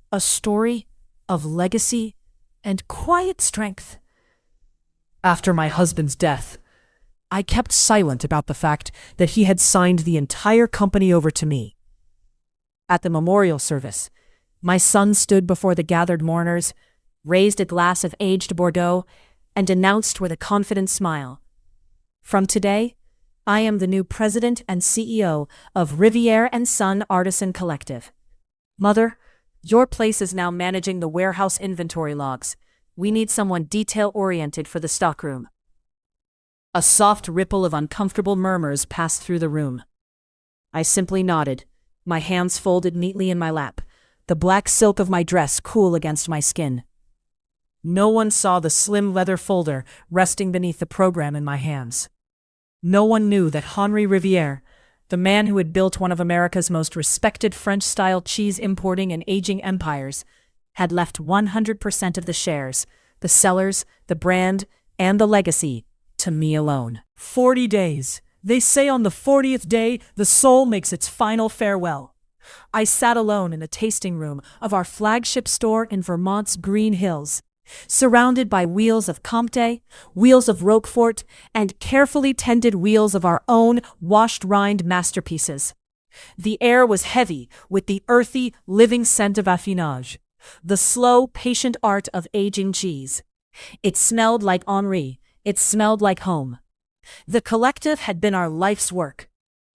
A story of legacy and quiet strength. After my husband's death, I kept silent about the fact that he had signed the entire company over to me. At the memorial service, my son stood before the gathered mourners, raised a glass of aged Bordeaux, and announced with a confident smile, "From today, I am the new president and CEO of Riviere and Son Artisan Collective. Mother, your place is now managing the warehouse inventory logs. We need someone detail-oriented for the stockroom." A soft ripple of uncomfortable murmurs passed through the room. I simply nodded, my hands folded neatly in my lap, the black silk of my dress cool against my skin. No one saw the slim leather folder resting beneath the program in my hands. No one knew that Henri Riviere, the man who had built one of America's most respected French-style cheese importing and aging empires, had left 100% of the shares, the cellars, the brand, and the legacy to me alone. 40 days. They say on the 40th day, the soul makes its final farewell. I sat alone in the tasting room of our flagship store in Vermont's Green Hills, surrounded by wheels of Comté, wheels of Roquefort, and carefully tended wheels of our own washed rind masterpieces. The air was heavy with the earthy, living scent of affinage, the slow, patient art of aging cheese. It smelled like Henri. It smelled like home. The collective had been our life's work.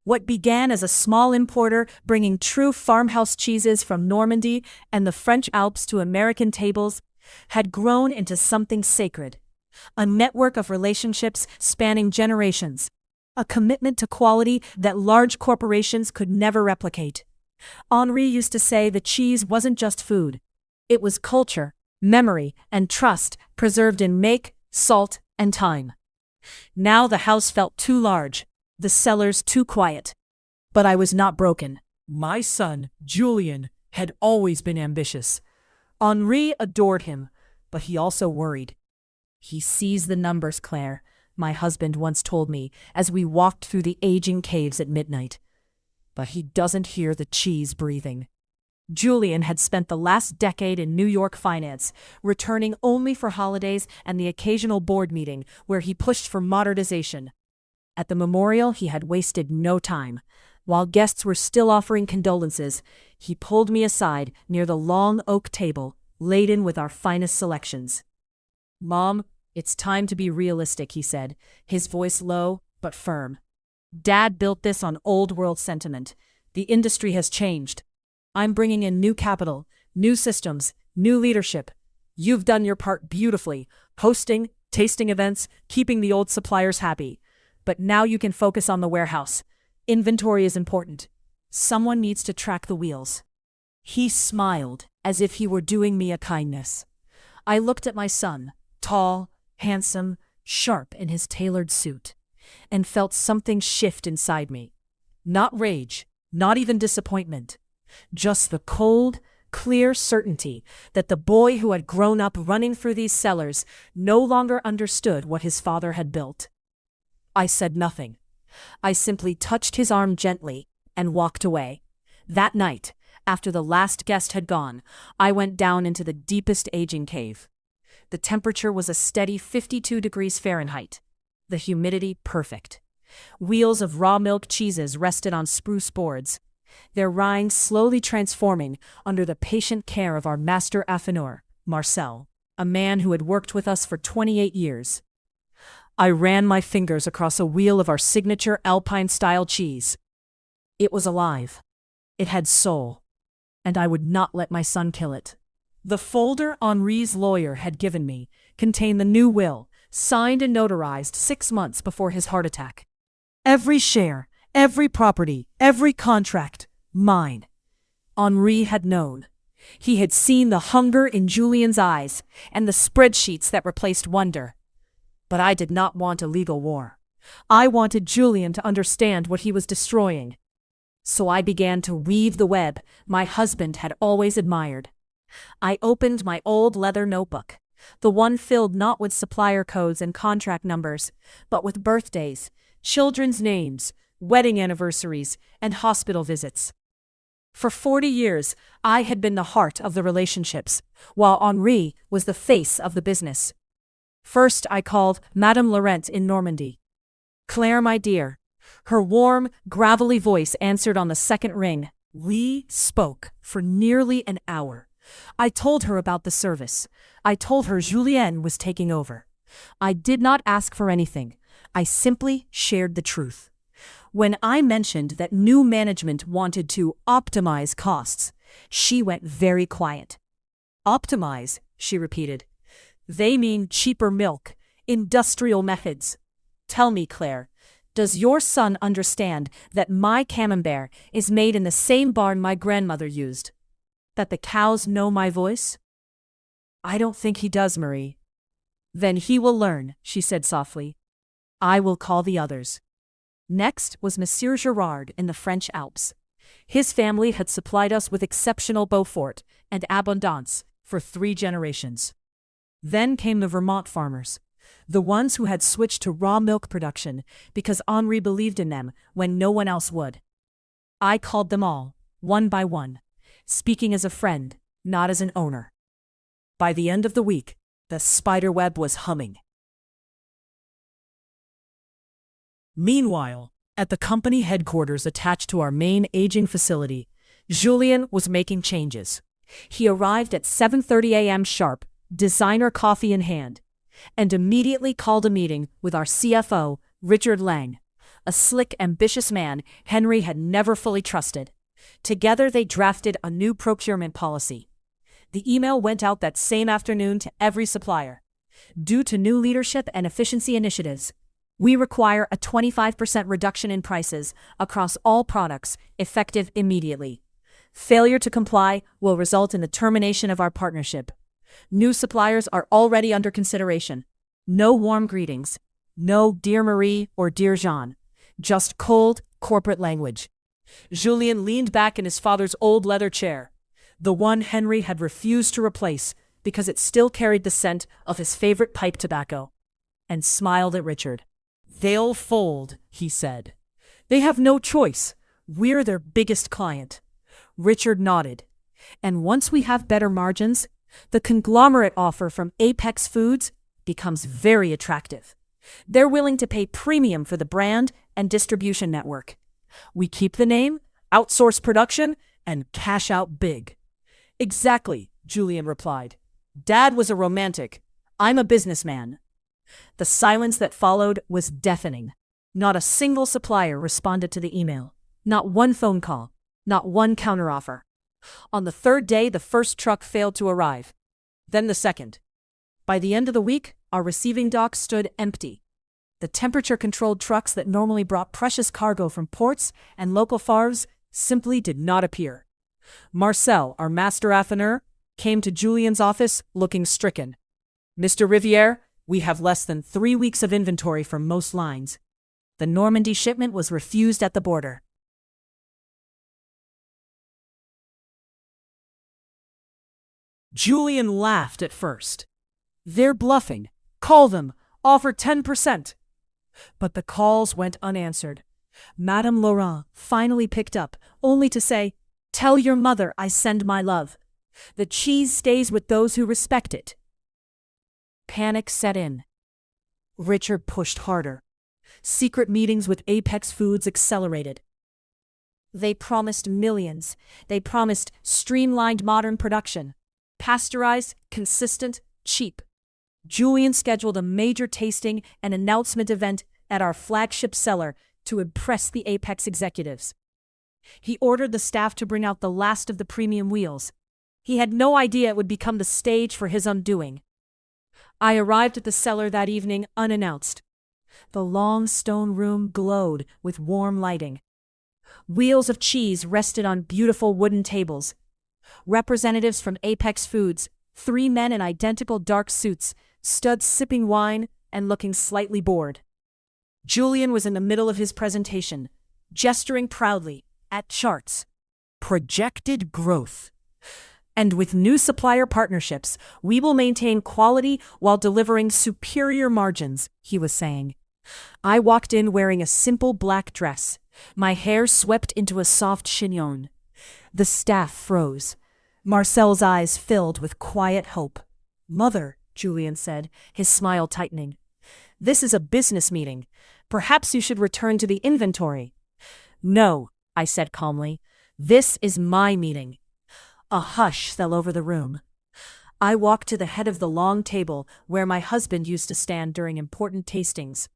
What began as a small importer bringing true farmhouse cheeses from Normandy and the French Alps to American tables had grown into something sacred, a network of relationships spanning generations, a commitment to quality that large corporations could never replicate. Henri used to say the cheese wasn't just food. It was culture, memory, and trust preserved in make, salt, and time. Now the house felt too large, the cellars too quiet. But I was not broken. My son, Julien, had always been ambitious. Henri adored him, but he also worried. "He sees the numbers, Claire," my husband once told me as we walked through the aging caves at midnight. "But he doesn't hear the cheese breathing." Julien had spent the last decade in New York finance, returning only for holidays and the occasional board meeting where he pushed for modernization. At the memorial, he had wasted no time. While guests were still offering condolences, he pulled me aside near the long oak table, laden with our finest selections. "Mom, it's time to be realistic," he said, his voice low but firm. "Dad built this on old-world sentiment. The industry has changed. I'm bringing in new capital, new systems, new leadership. You've done your part beautifully, hosting, tasting events, keeping the old suppliers happy. But now you can focus on the warehouse. Inventory is important. Someone needs to track the wheels." He smiled, as if he were doing me a kindness. I looked at my son, tall, handsome, sharp in his tailored suit, and felt something shift inside me. Not rage, not even disappointment. Just the cold, clear certainty that the boy who had grown up running through these cellars no longer understood what his father had built. I said nothing. I simply touched his arm gently and walked away. That night, after the last guest had gone, I went down into the deepest aging cave. The temperature was a steady 52 degrees Fahrenheit. The humidity perfect. Wheels of raw milk cheeses rested on spruce boards, their rinds slowly transforming under the patient care of our master affineur, Marcel, a man who had worked with us for 28 years. I ran my fingers across a wheel of our signature Alpine-style cheese. It was alive. It had soul. And I would not let my son kill it. The folder Henri's lawyer had given me contained the new will, signed and notarized 6 months before his heart attack. Every share, every property, every contract, mine. Henri had known. He had seen the hunger in Julien's eyes and the spreadsheets that replaced wonder. But I did not want a legal war. I wanted Julien to understand what he was destroying. So I began to weave the web my husband had always admired. I opened my old leather notebook, the one filled not with supplier codes and contract numbers, but with birthdays, children's names, wedding anniversaries, and hospital visits. For 40 years, I had been the heart of the relationships, while Henri was the face of the business. First, I called Madame Laurent in Normandy. "Claire, my dear." Her warm, gravelly voice answered on the second ring. We spoke for nearly an hour. I told her about the service. I told her Julien was taking over. I did not ask for anything. I simply shared the truth. When I mentioned that new management wanted to optimize costs, she went very quiet. "Optimize," she repeated. "They mean cheaper milk, industrial methods. Tell me, Claire, does your son understand that my camembert is made in the same barn my grandmother used? That the cows know my voice?" "I don't think he does, Marie." "Then he will learn," she said softly. "I will call the others." Next was Monsieur Girard in the French Alps. His family had supplied us with exceptional Beaufort and Abondance for 3 generations. Then came the Vermont farmers, the ones who had switched to raw milk production because Henri believed in them when no one else would. I called them all, one by one, speaking as a friend, not as an owner. By the end of the week, the spider web was humming. Meanwhile, at the company headquarters attached to our main aging facility, Julien was making changes. He arrived at 7:30 a.m. sharp, designer coffee in hand, and immediately called a meeting with our CFO, Richard Lang, a slick, ambitious man Henry had never fully trusted. Together they drafted a new procurement policy. The email went out that same afternoon to every supplier. Due to new leadership and efficiency initiatives, we require a 25% reduction in prices across all products, effective immediately. Failure to comply will result in the termination of our partnership. New suppliers are already under consideration. No warm greetings. No "Dear Marie" or "Dear Jean." Just cold, corporate language. Julien leaned back in his father's old leather chair, the one Henry had refused to replace because it still carried the scent of his favorite pipe tobacco, and smiled at Richard. "They'll fold," he said. "They have no choice. We're their biggest client." Richard nodded. "And once we have better margins, the conglomerate offer from Apex Foods becomes very attractive. They're willing to pay premium for the brand and distribution network. We keep the name, outsource production, and cash out big." "Exactly," Julien replied. "Dad was a romantic. I'm a businessman." The silence that followed was deafening. Not a single supplier responded to the email. Not one phone call. Not one counteroffer. On the third day, the first truck failed to arrive. Then the second. By the end of the week, our receiving dock stood empty. The temperature-controlled trucks that normally brought precious cargo from ports and local farms simply did not appear. Marcel, our master affineur, came to Julien's office looking stricken. "Mr. Riviere, we have less than 3 weeks of inventory for most lines." The Normandy shipment was refused at the border. Julien laughed at first. "They're bluffing. Call them. Offer 10%. But the calls went unanswered. Madame Laurent finally picked up, only to say, "Tell your mother I send my love. The cheese stays with those who respect it." Panic set in. Richard pushed harder. Secret meetings with Apex Foods accelerated. They promised millions. They promised streamlined modern production. Pasteurized, consistent, cheap. Julien scheduled a major tasting and announcement event at our flagship cellar to impress the Apex executives. He ordered the staff to bring out the last of the premium wheels. He had no idea it would become the stage for his undoing. I arrived at the cellar that evening unannounced. The long stone room glowed with warm lighting. Wheels of cheese rested on beautiful wooden tables. Representatives from Apex Foods, 3 men in identical dark suits, stood sipping wine and looking slightly bored. Julien was in the middle of his presentation, gesturing proudly at charts. Projected growth. "And with new supplier partnerships, we will maintain quality while delivering superior margins," he was saying. I walked in wearing a simple black dress, my hair swept into a soft chignon. The staff froze. Marcel's eyes filled with quiet hope. "Mother," Julian said, his smile tightening, "this is a business meeting. Perhaps you should return to the inventory." "No," I said calmly. "This is my meeting." A hush fell over the room. I walked to the head of the long table where my husband used to stand during important tastings.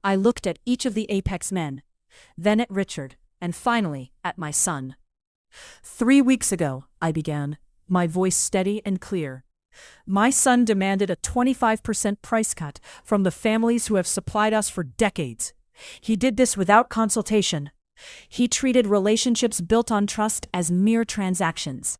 I looked at each of the Apex men, then at Richard, and finally at my son. "3 weeks ago," I began, my voice steady and clear, "my son demanded a 25% price cut from the families who have supplied us for decades. He did this without consultation. He treated relationships built on trust as mere transactions.